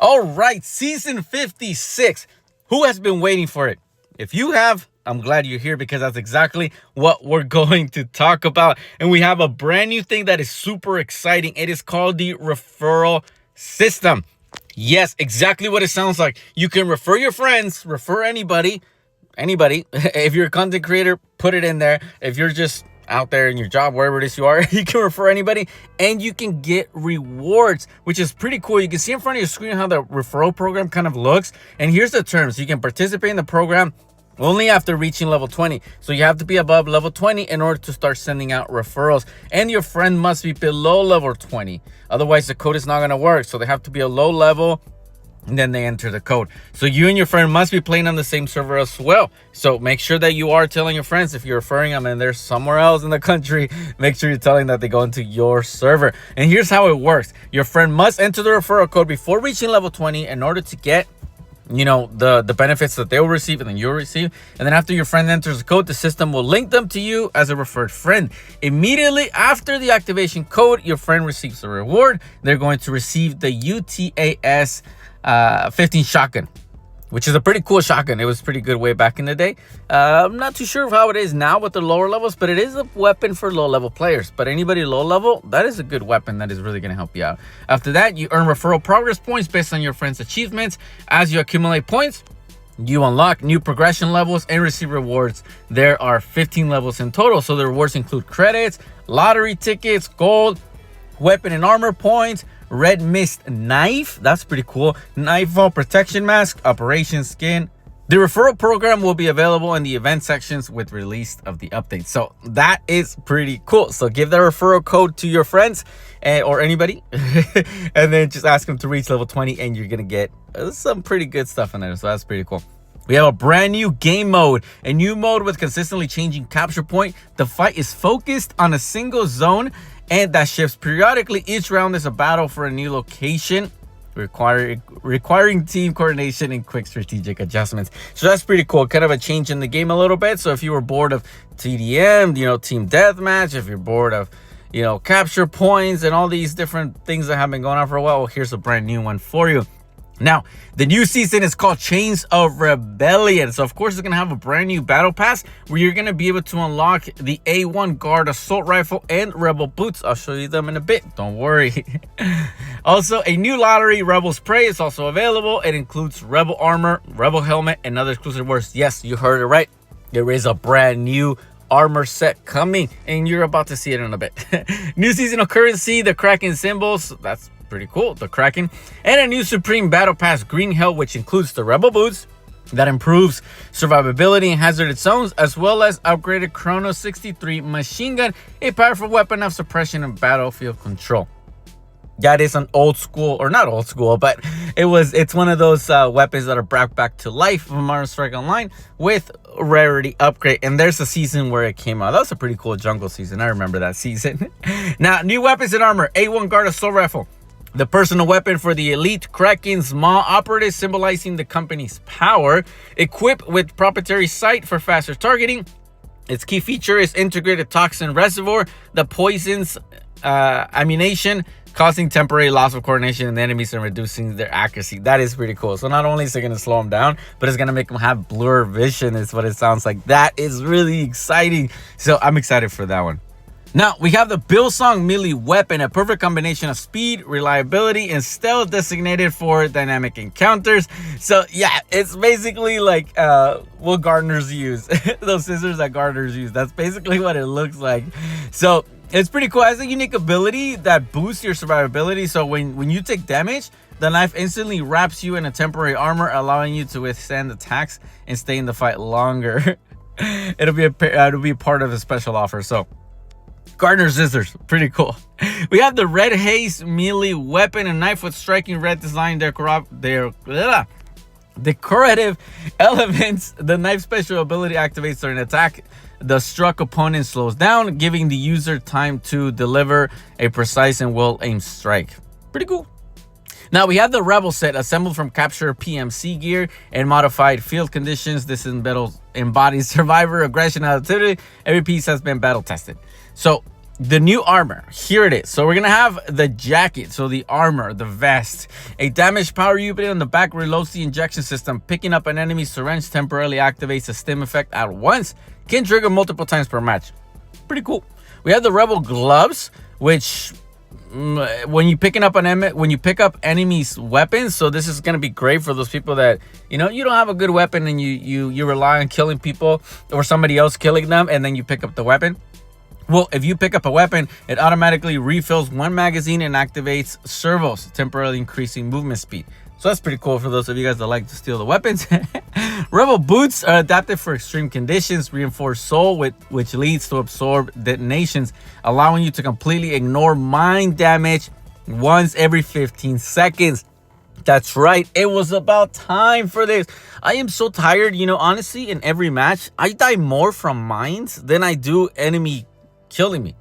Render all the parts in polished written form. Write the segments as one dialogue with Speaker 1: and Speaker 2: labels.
Speaker 1: All right, season 56. Who has been waiting for it? If you have, I'm glad you're here because that's exactly what we're going to talk about. And we have a brand new thing that is super exciting. It is called the referral system. Yes, exactly what it sounds like. You can refer your friends, refer anybody. If you're a content creator, put it in there. If you're just out there in your job, wherever it is you are, you can refer anybody and you can get rewards, which is pretty cool. You can see in front of your screen how the referral program kind of looks. And here's the terms. You can participate in the program only after reaching level 20. So you have to be above level 20 in order to start sending out referrals. And your friend must be below level 20. Otherwise, the code is not going to work. So they have to be a low level, and then they enter the code. So you and your friend must be playing on the same server as well. So make sure that you are telling your friends. If you're referring them and they're somewhere else in the country, make sure you're telling that they go into your server. And here's how it works. Your friend must enter the referral code before reaching level 20 in order to get the benefits that they'll receive and then you'll receive. And then after your friend enters the code, the system will link them to you as a referred friend. Immediately after the activation code, your friend receives a reward. They're going to receive the UTAS 15 shotgun, which is a pretty cool shotgun. It was pretty good way back in the day. I'm not too sure of how it is now with the lower levels, but it is a weapon for low level players. But anybody low level, that is a good weapon that is really going to help you out. After that, you earn referral progress points based on your friend's achievements. As you accumulate points, you unlock new progression levels and receive rewards. There are 15 levels in total. So the rewards include credits, lottery tickets, gold, weapon and armor points, red mist knife, that's pretty cool, nightfall protection mask, operation skin. The referral program will be available in the event sections with release of the update. So that is pretty cool. So give the referral code to your friends or anybody and then just ask them to reach level 20 and you're gonna get some pretty good stuff in there. So that's pretty cool. We have a brand new game mode, a new mode with consistently changing capture point. The fight is focused on a single zone and that shifts periodically. Each round is a battle for a new location, requiring team coordination and quick strategic adjustments. So that's pretty cool. Kind of a change in the game a little bit. So if you were bored of TDM, team deathmatch, if you're bored of, capture points and all these different things that have been going on for a while, well, here's a brand new one for you. Now, the new season is called Chains of Rebellion. So, of course, it's going to have a brand new battle pass where you're going to be able to unlock the A1 Guard Assault Rifle and Rebel Boots. I'll show you them in a bit. Don't worry. Also, a new lottery, Rebel's Prey, is also available. It includes Rebel Armor, Rebel Helmet, and other exclusive rewards. Yes, you heard it right. There is a brand new armor set coming, and you're about to see it in a bit. New seasonal currency, the Kraken symbols. That's pretty cool, the Kraken, and a new Supreme Battle Pass Green Hell, which includes the Rebel Boots that improves survivability in hazardous zones, as well as upgraded Chrono 63 machine gun, a powerful weapon of suppression and battlefield control. That is an old school, or not old school, but it's one of those weapons that are brought back to life from Modern Strike Online with rarity upgrade. And there's a season where it came out. That was a pretty cool jungle season. I remember that season. Now, new weapons and armor, A1 Guard Assault Rifle, the personal weapon for the elite Kraken small operative, symbolizing the company's power, equipped with proprietary sight for faster targeting. Its key feature is integrated toxin reservoir that poisons ammunition, causing temporary loss of coordination in the enemies and reducing their accuracy. That is pretty cool. So not only is it going to slow them down, but it's going to make them have blur vision, is what it sounds like. That is really exciting. So I'm excited for that one. Now, we have the Billsong melee weapon, a perfect combination of speed, reliability, and stealth, designated for dynamic encounters. So, yeah, it's basically like what gardeners use. Those scissors that gardeners use. That's basically what it looks like. So, it's pretty cool. It has a unique ability that boosts your survivability. So, when you take damage, the knife instantly wraps you in a temporary armor, allowing you to withstand attacks and stay in the fight longer. It'll be a part of a special offer. So, gardener scissors, pretty cool. We have the Red Haze melee weapon, a knife with striking red design, decorative elements. The knife special ability activates during attack. The struck opponent slows down, giving the user time to deliver a precise and well-aimed strike. Pretty cool. Now we have the Rebel set, assembled from capture PMC gear and modified field conditions. This embodies survivor aggression and activity. Every piece has been battle tested. So the new armor, here it is. So we're gonna have the jacket, so the armor, the vest. A damaged power unit on the back reloads the injection system. Picking up an enemy's syringe temporarily activates a stim effect at once. Can trigger multiple times per match. Pretty cool. We have the rebel gloves, which when you pick up enemies' weapons, so this is gonna be great for those people that you don't have a good weapon and you rely on killing people or somebody else killing them, and then you pick up the weapon. Well, if you pick up a weapon, it automatically refills one magazine and activates servos, temporarily increasing movement speed. So that's pretty cool for those of you guys that like to steal the weapons. Rebel boots are adapted for extreme conditions. Reinforced sole, which leads to absorb detonations, allowing you to completely ignore mine damage once every 15 seconds. That's right. It was about time for this. I am so tired. Honestly, in every match, I die more from mines than I do enemy killing me.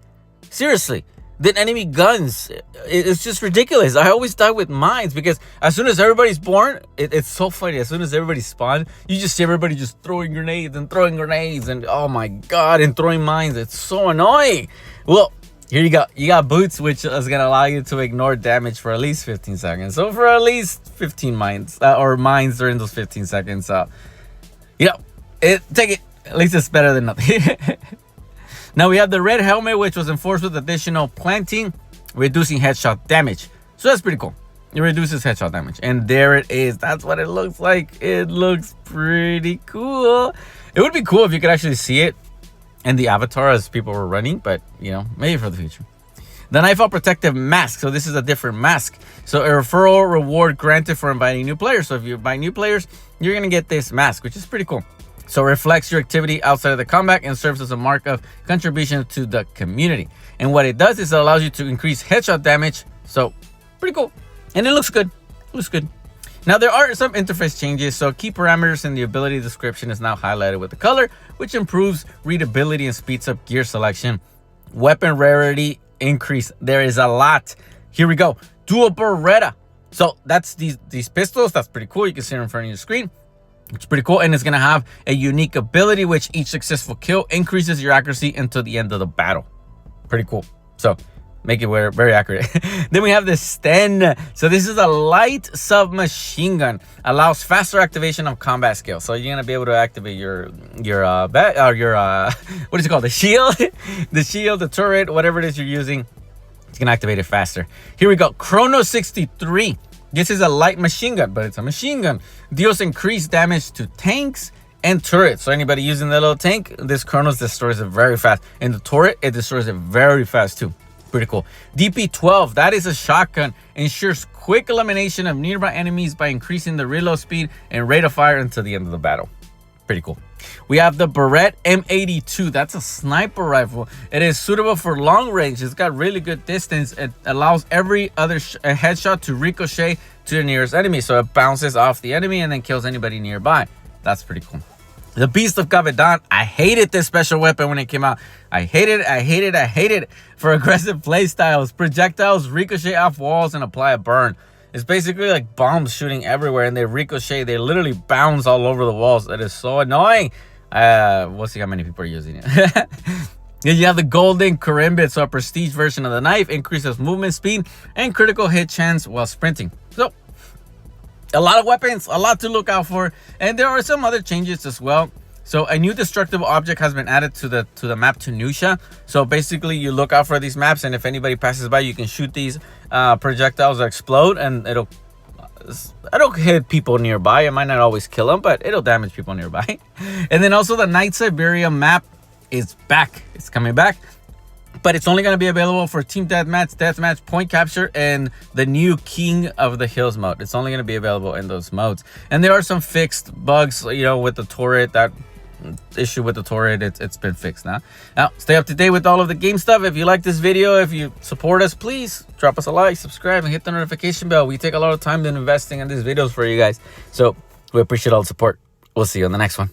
Speaker 1: Seriously, than enemy guns. It's just ridiculous. I always die with mines because as soon as everybody's born, it's so funny. As soon as everybody spawns, you just see everybody just throwing grenades and oh my god, and throwing mines. It's so annoying. Well, here you go. You got boots, which is gonna allow you to ignore damage for at least 15 seconds. So for at least 15 mines or mines during those 15 seconds. Take it. At least it's better than nothing. Now we have the red helmet, which was enforced with additional planting, reducing headshot damage. So that's pretty cool. It reduces headshot damage. And there it is. That's what it looks like. It looks pretty cool. It would be cool if you could actually see it in the avatar as people were running, but maybe for the future. The Nightfall Protective Mask. So this is a different mask. So a referral reward granted for inviting new players. So if you invite new players, you're going to get this mask, which is pretty cool. So it reflects your activity outside of the combat and serves as a mark of contribution to the community. And what it does is it allows you to increase headshot damage. So pretty cool. And it looks good. It looks good. Now there are some interface changes. So key parameters in the ability description is now highlighted with the color, which improves readability and speeds up gear selection. Weapon rarity increase. There is a lot. Here we go. Dual Beretta. So that's these pistols. That's pretty cool. You can see it in front of your screen. It's pretty cool, and it's gonna have a unique ability which each successful kill increases your accuracy until the end of the battle. Pretty cool. So make it very accurate. Then we have the Sten. So this is a light submachine gun. Allows faster activation of combat skills. So you're gonna be able to activate your what is it called? The shield, the turret, whatever it is you're using. It's gonna activate it faster. Here we go. Chrono 63. This is a light machine gun, but it's a machine gun. Deals increased damage to tanks and turrets. So anybody using the little tank, this Chronos destroys it very fast. And the turret, it destroys it very fast too. Pretty cool. DP-12, that is a shotgun. Ensures quick elimination of nearby enemies by increasing the reload speed and rate of fire until the end of the battle. Pretty cool. We have the Barrett M82. That's a sniper rifle. It is suitable for long range. It's got really good distance. It allows every other headshot to ricochet to the nearest enemy. So it bounces off the enemy and then kills anybody nearby. That's pretty cool. The Beast of Gavedan. I hated this special weapon when it came out. I hated it. For aggressive play styles, projectiles ricochet off walls and apply a burn. It's basically like bombs shooting everywhere, and they ricochet. They literally bounce all over the walls. It is so annoying. We'll see how many people are using it. Then you have the Golden Karimbit, so a prestige version of the knife, increases movement speed and critical hit chance while sprinting. So a lot of weapons, a lot to look out for, and there are some other changes as well. So a new destructible object has been added to the map Tunisia. So basically you look out for these maps, and if anybody passes by, you can shoot these projectiles that explode, and it'll hit people nearby. It might not always kill them, but it'll damage people nearby. And then also the Night Siberia map is back. It's coming back, but it's only going to be available for team deathmatch, point capture, and the new King of the Hills mode. It's only going to be available in those modes. And there are some fixed bugs, with the turret. That issue with the turret, it's been fixed now. Stay up to date with all of the game stuff. If you like this video, if you support us, please drop us a like, subscribe, and hit the notification bell. We take a lot of time in investing in these videos for you guys, so we appreciate all the support. We'll see you on the next one.